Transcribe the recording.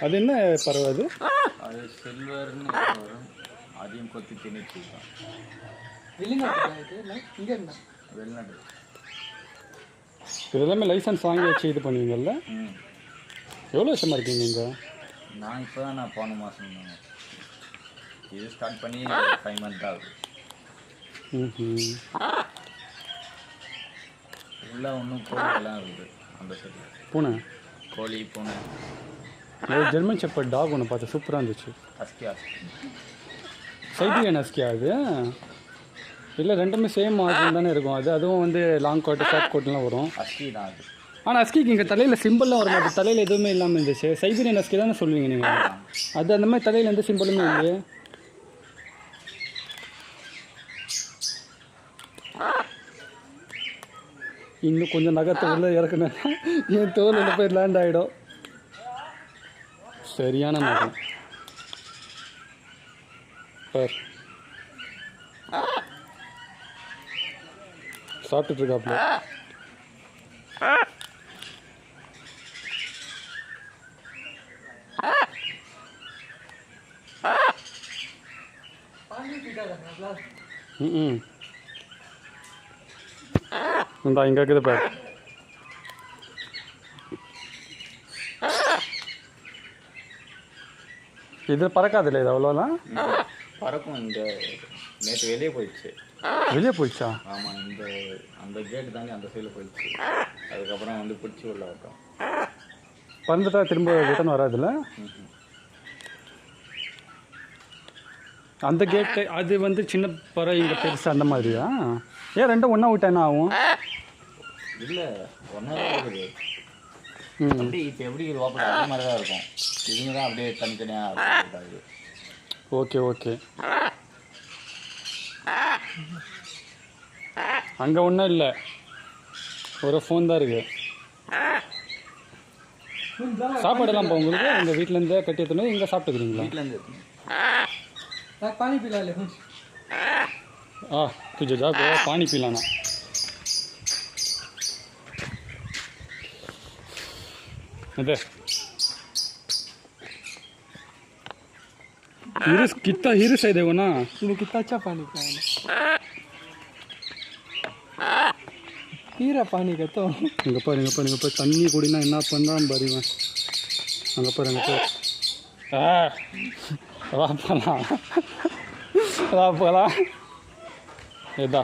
அது என்ன பறவை அது? அது சில்வர்னு வரும். அதையும் கொத்தி திணிச்சு வெளிநாட்டு. இதெல்லாமே லைசன்ஸ் வாங்கி வச்சு இது பண்ணுவீங்கல்ல? எவ்வளோ வருஷமாக இருக்கீங்க நீங்கள்? நான் இப்போ தான் போன மாதம் இது ஸ்டார்ட் பண்ணி 5 months ஆகுது. உள்ள ஒன்றும் கோழிலாம் இருக்குது அந்த சைடு. பூனை? கோழி பூனை. ஜெர்மன் ஷெப்பர்ட் டாக் ஒன்று பார்த்து சூப்பராக இருந்துச்சு. ஹஸ்கி. சைபீரியன் ஹஸ்கியா அது? இல்லை ரெண்டுமே சேம் மாதிரி தானே இருக்கும். அதுவும் வந்து லாங் கோட்டு ஷார்ட் கோட்லாம் வரும். ஹஸ்கி தான் அது. ஆனால் ஹஸ்கிக்கு இங்கே தலையில் சிம்பிள்லாம் வரும். அது தலையில் எதுவுமே இல்லாமல் இருந்துச்சு. சைபீரியன் ஹஸ்கி தானே சொல்லுவீங்க நீங்கள்? அது அந்த மாதிரி தலையில் எந்த சிம்பிளுமே இல்லையே. இன்னும் கொஞ்சம் நகர்த்து உள்ளே இறக்குனேன் என் தோலில் போய் லேண்ட் ஆகிடும். சரியான நகம் சார். சாப்பிட்டுட்டு இருக்காப்புல. இந்தா இங்கே இருக்குது பாரு. இது பறக்காதுல்ல இது அவ்வளோலாம்? பறக்கும். இந்த நேற்று வெளியே போயிடுச்சு. வெளியே போயிடுச்சா? ஆமாம். அந்த கேட்டு தாண்டி அந்த சைடில் போயிடுச்சு. அதுக்கப்புறம் வந்து பிடிச்சி உள்ள விட்டோம். பறந்துட்டா திரும்ப ரிட்டர்ன் வராதுல்ல? அந்த கேட்டு அது வந்து சின்ன பறவை இங்கே பெருசு அந்த மாதிரியா? ஏன் ரெண்டும் ஒன்றா விட்டா என்ன ஆகும்? இல்லை ஒன்றா தான் இருக்குது. அப்படி இப்போ எப்படி இது ஓப்பன் அதே மாதிரி தான் இருக்கும். இதுங்க தான் அப்படியே தனித்தனியாக இருக்காது. Okay okay. அங்கே ஒன்றும் இல்லை, ஒரு ஃபோன் தான் இருக்குது. சாப்பாடெல்லாம் இப்போ உங்களுக்கு உங்கள் வீட்டிலேருந்தே கட்டி எடுத்துன்னு இங்கே சாப்பிட்டுக்கிறீங்களா? வீட்டிலேருந்து पानी पिला ले। तुझे जा पानी पिलाना. अरे हिरस कितना हिरस है देखो ना. तूने कितना अच्छा पानी पिया हीरा पानी का तो. இங்கே பாரு தண்ணி குடினா என்ன பண்ணுறான் பாருங்க. அங்கே பாருங்க. வா போகலாம். இதா